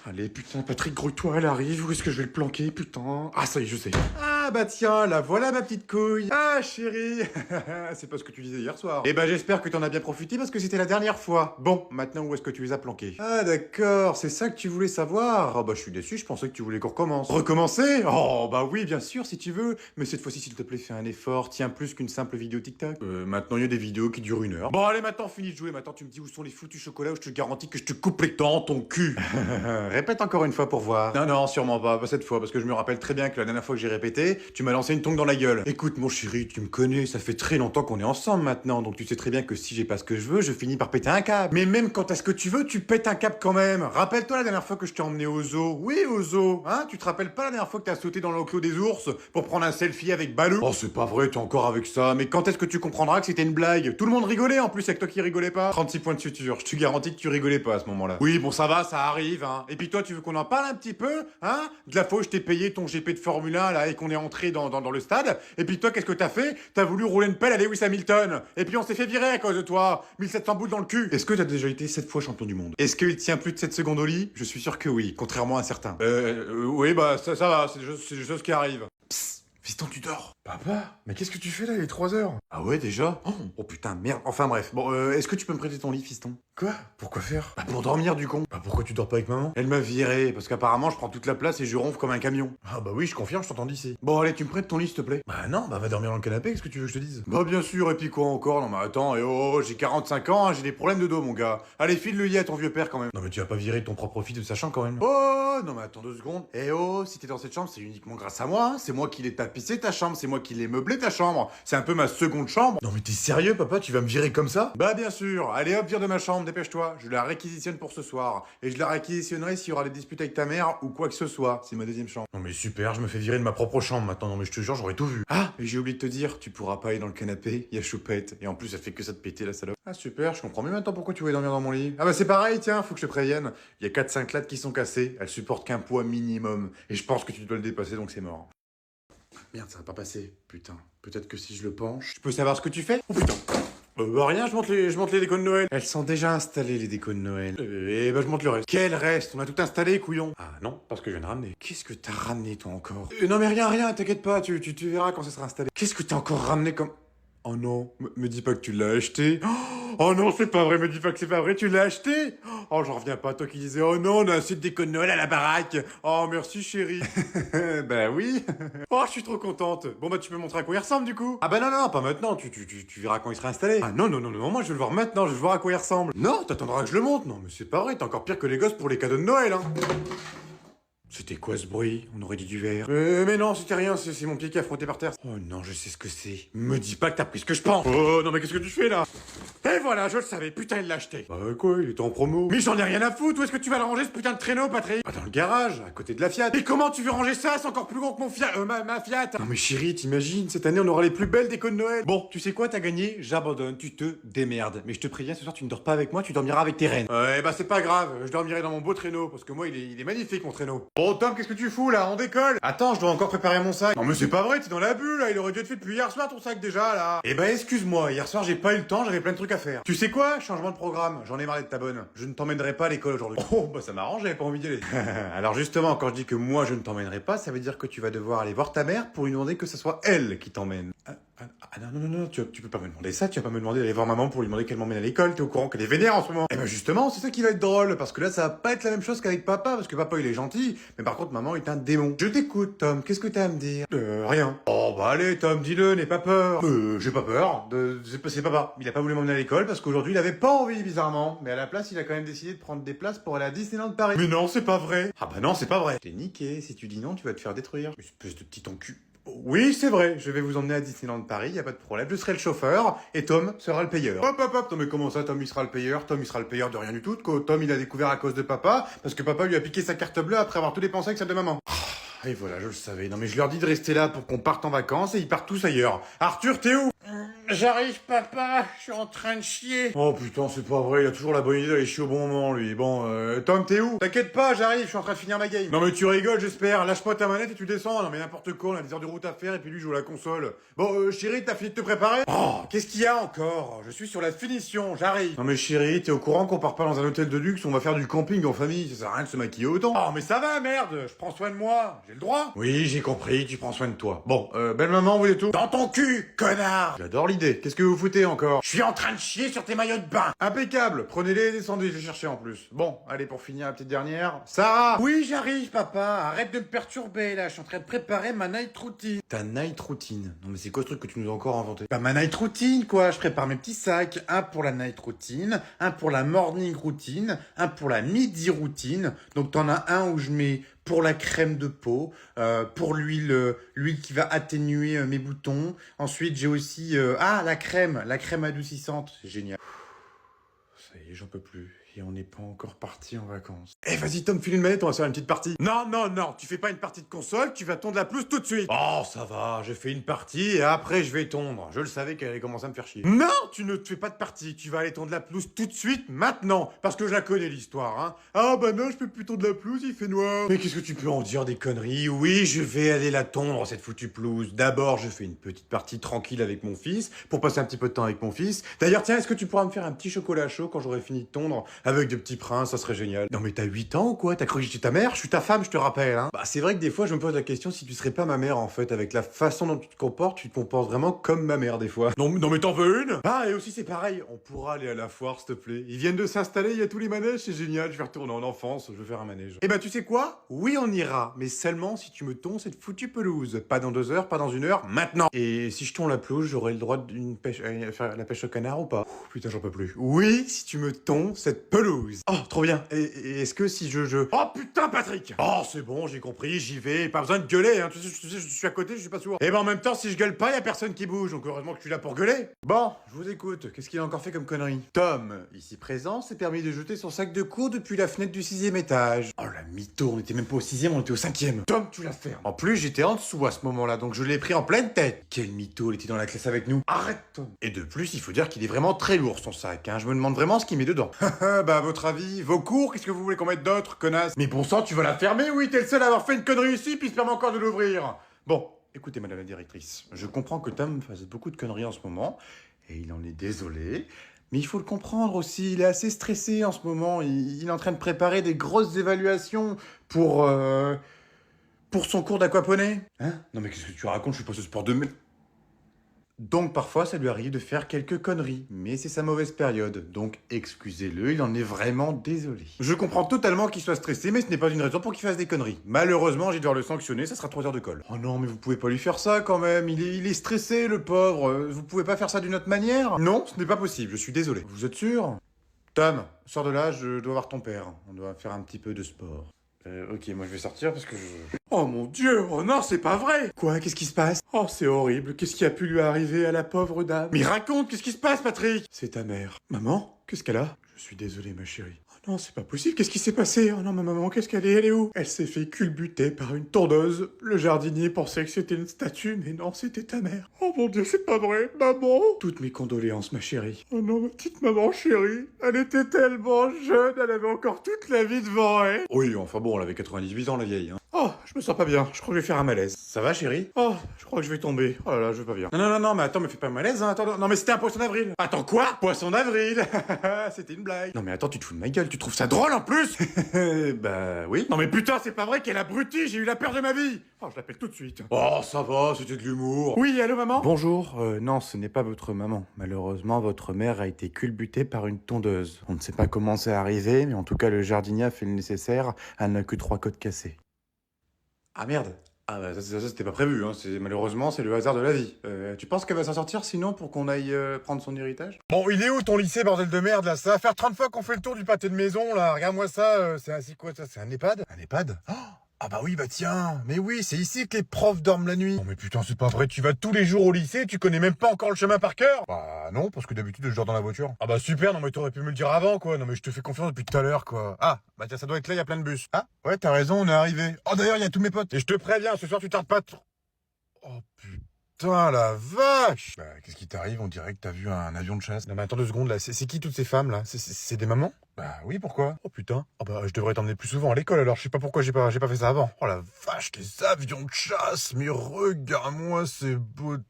Allez, putain, Patrick, grouille-toi, elle arrive. Où est-ce que je vais le planquer, putain? Ah, ça y est, je sais. Ah, bah tiens, la voilà ma petite couille. Ah, chérie. C'est pas ce que tu disais hier soir. Eh ben, j'espère que t'en as bien profité parce que c'était la dernière fois. Bon, maintenant, où est-ce que tu les as planqués? Ah, d'accord, c'est ça que tu voulais savoir. Oh, bah, je suis déçu, je pensais que tu voulais qu'on recommence. Recommencer? Oh, bah oui, bien sûr, si tu veux. Mais cette fois-ci, s'il te plaît, fais un effort. Tiens, plus qu'une simple vidéo TikTok. Maintenant, il y a des vidéos qui durent 1 heure. Bon, allez, maintenant, finis de jouer. Maintenant, tu me dis où sont les foutus chocolats où je te garantis que je te coupe les dents, ton cul. Répète encore une fois pour voir. Non, non, sûrement pas cette fois, parce que je me rappelle très bien que la dernière fois que j'ai répété, tu m'as lancé une tongue dans la gueule. Écoute, mon chéri, tu me connais, ça fait très longtemps qu'on est ensemble maintenant, donc tu sais très bien que si j'ai pas ce que je veux, je finis par péter un câble. Mais même quand t'as ce que tu veux, tu pètes un câble quand même. Rappelle-toi la dernière fois que je t'ai emmené au zoo. Oui, au zoo, hein? Tu te rappelles pas la dernière fois que t'as sauté dans l'enclos des ours pour prendre un selfie avec Balou? Oh, c'est pas vrai, t'es encore avec ça, mais quand est-ce que tu comprendras que c'était une blague? Tout le monde rigolait en plus, avec toi qui rigolais pas. 36 points de suture, je te garantis que tu rigolais pas à ce moment-là. Oui, bon, ça va, ça arrive, hein. Et puis toi, tu veux qu'on en parle un petit peu, hein? De la fois où je t'ai payé ton GP de Formule 1, là, et qu'on est entré dans le stade. Et puis toi, qu'est-ce que t'as fait? T'as voulu rouler une pelle à Lewis Hamilton. Et puis on s'est fait virer à cause de toi. 1700 boules dans le cul. Est-ce que t'as déjà été 7 fois champion du monde? Est-ce qu'il tient plus de 7 secondes au lit? Je suis sûr que oui, contrairement à certains. Oui, bah, ça va, c'est des choses qui arrivent. Psst, fiston, tu dors. Papa, mais qu'est-ce que tu fais là, il est 3 heures? Ah ouais, déjà? Oh putain, merde. Enfin bref. Bon, est-ce que tu peux me prêter ton lit, fiston? Quoi? Pourquoi faire? Bah pour dormir, du con. Bah pourquoi tu dors pas avec maman? Elle m'a viré, parce qu'apparemment je prends toute la place et je ronfle comme un camion. Ah bah oui, je confirme, je t'entends d'ici. Bon allez, tu me prêtes ton lit, s'il te plaît? Bah non, bah va dormir dans le canapé, qu'est-ce que tu veux que je te dise? Bah bien sûr, et puis quoi encore? Non mais attends, j'ai 45 ans, hein, j'ai des problèmes de dos, mon gars. Allez, file le lit à ton vieux père quand même. Non mais tu vas pas virer ton propre fils de sa chambre quand même. Oh, non mais attends 2 secondes. Si t'es dans cette chambre, c'est uniquement grâce à moi, hein. C'est moi qui l'ai tapissé ta chambre, c'est moi qui l'ai meublé ta chambre. C'est un peu ma seconde chambre. Non mais t'es sérieux, papa? Tu vas me virer comme ça? Bah bien sûr. Allez hop, vire de ma chambre, dépêche-toi. Je la réquisitionne pour ce soir. Et je la réquisitionnerai s'il y aura des disputes avec ta mère ou quoi que ce soit. C'est ma deuxième chambre. Non mais super, je me fais virer de ma propre chambre maintenant. Non mais je te jure, j'aurais tout vu. Ah, et j'ai oublié de te dire, tu pourras pas aller dans le canapé, y a Choupette. Et en plus, ça fait que ça te péter la salope. Ah super, je comprends mieux maintenant pourquoi tu voulais dormir dans mon lit. Ah bah c'est pareil, tiens, faut que je te prévienne. Il y a 4-5 lattes qui sont cassées. Elles supportent qu'un poids minimum. Et je pense que tu dois le dépasser, donc c'est mort. Merde, ça va pas passer. Putain. Peut-être que si je le penche... Je peux savoir ce que tu fais? Oh putain. Bah rien, je monte les décos de Noël. Elles sont déjà installées, les décos de Noël. Bah je monte le reste. Quel reste? On a tout installé, couillon. Ah non, parce que je viens de ramener. Qu'est-ce que t'as ramené, toi, encore? Non mais rien, t'inquiète pas, tu verras quand ça sera installé. Qu'est-ce que t'as encore ramené comme... Oh non, me dis pas que tu l'as acheté. Oh non, c'est pas vrai, me dis pas que c'est pas vrai, tu l'as acheté. Oh, j'en reviens pas, toi qui disais, oh non, on a un site déco de Noël à la baraque. Oh, merci chérie. Bah oui. Oh, je suis trop contente. Bon bah tu peux montrer à quoi il ressemble du coup. Ah bah non, pas maintenant, tu verras quand il sera installé. Ah non, moi je veux le voir maintenant, je veux voir à quoi il ressemble. Non, t'attendras que je le monte. Non mais c'est pas vrai, t'es encore pire que les gosses pour les cadeaux de Noël, hein. C'était quoi ce bruit? On aurait dit du verre. Mais non, c'était rien, c'est mon pied qui a frotté par terre. Oh non, je sais ce que c'est. Me dis pas que t'as pris ce que je pense. Oh non, mais qu'est-ce que tu fais là? Et voilà, je le savais, putain, il l'a acheté. Bah quoi, il était en promo. Mais j'en ai rien à foutre, où est-ce que tu vas le ranger ce putain de traîneau, Patrick? Bah dans le garage, à côté de la Fiat. Et comment tu veux ranger ça? C'est encore plus gros que mon Fiat, ma Fiat. Non mais chérie, t'imagines, cette année on aura les plus belles décos de Noël. Bon, tu sais quoi, t'as gagné, j'abandonne, tu te démerdes. Mais je te préviens, ce soir tu ne dors pas avec moi, tu dormiras avec tes reines. Ouais, bah c'est pas grave, je dormirai dans mon beau traîneau, parce que moi il est magnifique mon traîneau. Bon Tom, qu'est-ce que tu fous là? On décolle. Attends, je dois encore préparer mon sac. Non mais c'est pas vrai, t'es dans la bulle là, il aurait dû être fait depuis hier soir ton sac déjà là. Eh ben excuse-moi, hier soir j'ai pas eu le temps, j'avais plein de trucs à faire. Tu sais quoi? Changement de programme, j'en ai marre d'être ta bonne. Je ne t'emmènerai pas à l'école aujourd'hui. Oh bah ça m'arrange, j'avais pas envie d'y aller. Alors justement, quand je dis que moi je ne t'emmènerai pas, ça veut dire que tu vas devoir aller voir ta mère pour lui demander que ce soit elle qui t'emmène. Non, tu peux pas me demander ça, tu vas pas me demander d'aller voir maman pour lui demander qu'elle m'emmène à l'école, t'es au courant qu'elle est vénère en ce moment. Eh ben justement, c'est ça qui va être drôle, parce que là ça va pas être la même chose qu'avec papa, parce que papa il est gentil, mais par contre maman est un démon. Je t'écoute Tom, qu'est-ce que t'as à me dire? Rien. Oh bah allez Tom, dis-le, n'aie pas peur. J'ai pas peur, c'est papa. Il a pas voulu m'emmener à l'école parce qu'aujourd'hui il avait pas envie bizarrement, mais à la place il a quand même décidé de prendre des places pour aller à Disneyland Paris. Mais non, c'est pas vrai. Ah bah non, c'est pas vrai. T'es niqué, si tu dis non tu vas te faire détruire. Espèce de petit encu. Oui, c'est vrai, je vais vous emmener à Disneyland Paris, y a pas de problème, je serai le chauffeur, et Tom sera le payeur. Hop, non mais comment ça, Tom il sera le payeur? Tom il sera le payeur de rien du tout, Tom il a découvert à cause de papa, parce que papa lui a piqué sa carte bleue après avoir tout dépensé avec celle de maman. Et voilà, je le savais, non mais je leur dis de rester là pour qu'on parte en vacances, et ils partent tous ailleurs. Arthur, t'es où? J'arrive, papa, je suis en train de chier. Oh putain, c'est pas vrai, il a toujours la bonne idée d'aller chier au bon moment, lui. Bon, Tom, t'es où? T'inquiète pas, j'arrive, je suis en train de finir ma game. Non mais tu rigoles, j'espère. Lâche-moi ta manette et tu descends. Non mais n'importe quoi, on a des heures de route à faire et puis lui joue à la console. Bon, chérie, t'as fini de te préparer? Oh, qu'est-ce qu'il y a encore? Je suis sur la finition, j'arrive. Non mais chérie, t'es au courant qu'on part pas dans un hôtel de luxe, on va faire du camping en famille, ça sert à rien de se maquiller autant. Oh mais ça va, merde, je prends soin de moi, j'ai le droit. Oui, j'ai compris, tu prends soin de toi. Bon, belle maman, vous êtes où? Dans ton cul, connard. J'adore l'idée, qu'est-ce que vous foutez encore? Je suis en train de chier sur tes maillots de bain. Impeccable, prenez-les et descendez, je vais chercher en plus. Bon, allez pour finir la petite dernière. Sarah. Oui, j'arrive papa, arrête de me perturber là, je suis en train de préparer ma night routine. Ta night routine? Non mais c'est quoi ce truc que tu nous as encore inventé? Bah ma night routine quoi, je prépare mes petits sacs, un pour la night routine, un pour la morning routine, un pour la midi routine. Donc t'en as un où je mets pour la crème de peau, pour l'huile qui va atténuer mes boutons. Ensuite, j'ai aussi la crème adoucissante, c'est génial. Ça y est, j'en peux plus. Et on n'est pas encore parti en vacances. Eh, vas-y, Tom, file une manette, on va se faire une petite partie. Non, non, non, tu fais pas une partie de console, tu vas tondre la pelouse tout de suite. Oh, ça va, j'ai fait une partie et après je vais tondre. Je le savais qu'elle allait commencer à me faire chier. Non, tu ne te fais pas de partie, tu vas aller tondre la pelouse tout de suite, maintenant. Parce que je la connais, l'histoire, hein. Ah, bah non, je peux plus tondre la pelouse, il fait noir. Mais qu'est-ce que tu peux en dire des conneries? Oui, je vais aller la tondre, cette foutue pelouse. D'abord, je fais une petite partie tranquille avec mon fils, pour passer un petit peu de temps avec mon fils. D'ailleurs, tiens, est-ce que tu pourras me faire un petit chocolat chaud quand j'aurai fini de tondre? Avec des petits princes, ça serait génial. Non mais t'as 8 ans ou quoi? T'as cru que j'étais ta mère? Je suis ta femme, je te rappelle, hein. Bah c'est vrai que des fois je me pose la question si tu serais pas ma mère en fait. Avec la façon dont tu te comportes, tu te comportes vraiment comme ma mère des fois. Non, non mais t'en veux une? Ah et aussi c'est pareil, on pourra aller à la foire s'il te plaît. Ils viennent de s'installer, il y a tous les manèges, c'est génial. Je vais retourner en enfance, je vais faire un manège. Et bah tu sais quoi? Oui on ira, mais seulement si tu me tonds cette foutue pelouse. Pas dans 2 heures, pas dans 1 heure, maintenant. Et si je tonds la pelouse, j'aurai le droit d'une pêche, faire la pêche au canard ou pas? Putain j'en peux plus. Oui si tu me tonds cette pelouse. Oh, trop bien. Et est-ce que si je... Oh putain, Patrick! Oh, c'est bon, j'ai compris, j'y vais. Pas besoin de gueuler, hein. Tu sais, je suis à côté, je suis pas sourd. Et ben en même temps, si je gueule pas, y a personne qui bouge. Donc heureusement que je suis là pour gueuler. Bon, je vous écoute. Qu'est-ce qu'il a encore fait comme connerie? Tom, ici présent, s'est permis de jeter son sac de cours depuis la fenêtre du 6e étage. Oh la mytho, on était même pas au 6e, on était au 5e. Tom, tu la fermes. En plus, j'étais en dessous à ce moment-là, donc je l'ai pris en pleine tête. Quel mytho, il était dans la classe avec nous. Arrête, Tom. Et de plus, il faut dire qu'il est vraiment très lourd, son sac, hein. Je me demande vraiment ce qu'il met dedans. Bah, à votre avis, vos cours, qu'est-ce que vous voulez qu'on mette d'autre, connasse? Mais bon sang, tu vas la fermer, oui, t'es le seul à avoir fait une connerie ici, puis il se permet encore de l'ouvrir. Bon, écoutez, madame la directrice, je comprends que Tom fasse beaucoup de conneries en ce moment, et il en est désolé, mais il faut le comprendre aussi, il est assez stressé en ce moment, il est en train de préparer des grosses évaluations pour son cours d'aquaponie. Hein? Non mais qu'est-ce que tu racontes, je suis pas ce sport de merde. Donc parfois ça lui arrive de faire quelques conneries, mais c'est sa mauvaise période, donc excusez-le, il en est vraiment désolé. Je comprends totalement qu'il soit stressé, mais ce n'est pas une raison pour qu'il fasse des conneries. Malheureusement, j'ai dû devoir le sanctionner, ça sera 3 heures de colle. Oh non, mais vous pouvez pas lui faire ça quand même, il est stressé le pauvre, vous pouvez pas faire ça d'une autre manière? Non, ce n'est pas possible, je suis désolé. Vous êtes sûr? Tom, sors de là, je dois voir ton père, on doit faire un petit peu de sport. Ok, moi je vais sortir parce que je... Oh mon Dieu, oh non, c'est pas vrai! Quoi, qu'est-ce qui se passe? Oh, c'est horrible, qu'est-ce qui a pu lui arriver à la pauvre dame? Mais raconte, qu'est-ce qui se passe, Patrick? C'est ta mère. Maman? Qu'est-ce qu'elle a? Je suis désolé, ma chérie. Oh non, c'est pas possible, qu'est-ce qui s'est passé? Oh non, ma maman, qu'est-ce qu'elle est? Elle est où? Elle s'est fait culbuter par une tondeuse. Le jardinier pensait que c'était une statue, mais non, c'était ta mère. Oh mon Dieu, c'est pas vrai, maman! Toutes mes condoléances, ma chérie. Oh non, ma petite maman chérie. Elle était tellement jeune, elle avait encore toute la vie devant elle. Oui, enfin bon, elle avait 98 ans, la vieille, hein. Oh, je me sens pas bien, je crois que je vais faire un malaise. Ça va, chérie? Oh, je crois que je vais tomber. Oh là là, je vais pas bien. Non, non, non, non, mais attends, me fais pas un malaise, hein. Attends, non, mais c'était un poisson d'avril. Attends, quoi? Poisson d'avril? C'était une blague. Non, mais attends, tu te fous de ma gueule, tu trouves ça drôle en plus? Bah oui. Non, mais putain, c'est pas vrai qu'elle a abruti, j'ai eu la peur de ma vie. Oh, je l'appelle tout de suite. Oh, ça va, c'était de l'humour. Oui, allô, maman? Bonjour, non, ce n'est pas votre maman. Malheureusement, votre mère a été culbutée par une tondeuse. On ne sait pas comment c'est arrivé, mais en tout cas, le jardinier a fait le nécessaire. Elle n'a que 3 côtes cassées. Ah merde. Ah bah ça c'était pas prévu, hein. Malheureusement c'est le hasard de la vie. Tu penses qu'elle va s'en sortir sinon pour qu'on aille prendre son héritage? Bon, il est où ton lycée, bordel de merde là? Ça va faire 30 fois qu'on fait le tour du pâté de maison là. Regarde-moi ça, c'est quoi ça? C'est un EHPAD? Un EHPAD? Oh, ah bah oui, bah tiens, mais oui, c'est ici que les profs dorment la nuit. Non mais putain, c'est pas vrai, tu vas tous les jours au lycée, tu connais même pas encore le chemin par cœur? Bah non, parce que d'habitude je dors dans la voiture. Ah bah super, non mais t'aurais pu me le dire avant quoi, non mais je te fais confiance depuis tout à l'heure quoi. Ah, bah tiens, ça doit être là, il y a plein de bus. Ah, ouais, t'as raison, on est arrivé. Oh d'ailleurs, il y a tous mes potes. Et je te préviens, ce soir tu tardes pas trop. Oh putain. putain, la vache! Bah, qu'est-ce qui t'arrive? On dirait que t'as vu un avion de chasse. Non mais attends 2 secondes, là, c'est qui toutes ces femmes, là? C'est des mamans? Bah oui, pourquoi? Oh putain. Oh bah, je devrais t'emmener plus souvent à l'école, alors je sais pas pourquoi j'ai pas fait ça avant. Oh la vache, les avions de chasse! Mais regarde-moi ces beautés!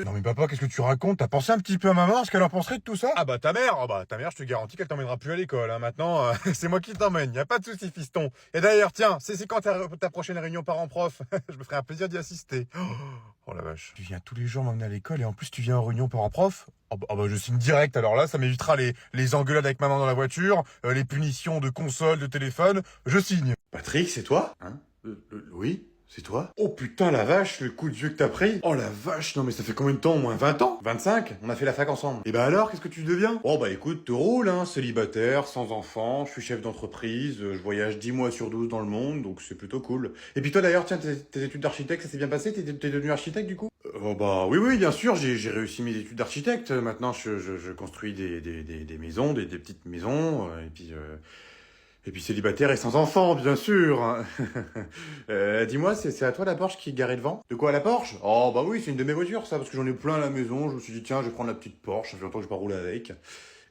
Non mais papa, qu'est-ce que tu racontes? T'as pensé un petit peu à maman, ce qu'elle en penserait de tout ça? Ah bah ta mère, je te garantis qu'elle t'emmènera plus à l'école, hein. Maintenant, c'est moi qui t'emmène, y a pas de souci fiston. Et d'ailleurs, tiens, c'est quand ta prochaine réunion parents-prof? Je me ferai un plaisir d'y assister. Oh la vache. Tu viens tous les jours m'emmener à l'école et en plus tu viens en réunion parents-prof? Oh bah je signe direct, alors là, ça m'évitera les engueulades avec maman dans la voiture, les punitions de console, de téléphone, je signe. Patrick, c'est toi? Hein? Oui? C'est toi? Oh putain la vache, le coup de vieux que t'as pris. Oh la vache, non mais ça fait combien de temps au moins? 20 ans? 25? On a fait la fac ensemble. Et bah alors, qu'est-ce que tu deviens? Oh bah écoute, te roule hein, célibataire, sans enfant, je suis chef d'entreprise, je voyage 10 mois sur 12 dans le monde, donc c'est plutôt cool. Et puis toi d'ailleurs, tiens, tes études d'architecte, ça s'est bien passé? T'es devenu architecte du coup? Oh bah oui, bien sûr, j'ai réussi mes études d'architecte. Maintenant je construis des maisons, des petites maisons, et puis célibataire et sans enfant, bien sûr. Hein. Dis-moi, c'est à toi la Porsche qui est garée devant? De quoi la Porsche? Oh bah oui, c'est une de mes voitures ça, parce que j'en ai plein à la maison. Je me suis dit tiens, je vais prendre la petite Porsche, ça fait longtemps que je pas roulé avec.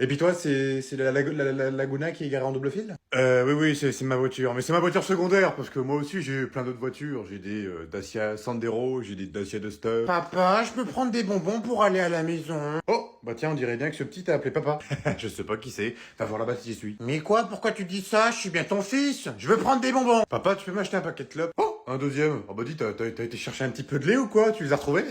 Et puis toi, c'est la Laguna qui est garée en double fil? Oui, c'est ma voiture. Mais c'est ma voiture secondaire, parce que moi aussi j'ai plein d'autres voitures. J'ai des Dacia Sandero, j'ai des Dacia Duster. Papa, je peux prendre des bonbons pour aller à la maison? Oh, bah tiens, on dirait bien que ce petit t'a appelé papa. Je sais pas qui c'est. Va voir là-bas si j'y suis. Mais quoi? Pourquoi tu dis ça? Je suis bien ton fils. Je veux prendre des bonbons. Papa, tu peux m'acheter un paquet de clopes? Oh, un deuxième. Oh bah dis, t'as été chercher un petit peu de lait ou quoi? Tu les as retrouvés?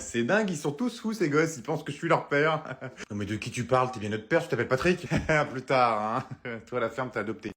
C'est dingue, ils sont tous fous ces gosses. Ils pensent que je suis leur père. Non mais de qui tu parles? T'es bien notre père, je t'appelle Patrick. Plus tard, hein. Toi la ferme, t'as adopté.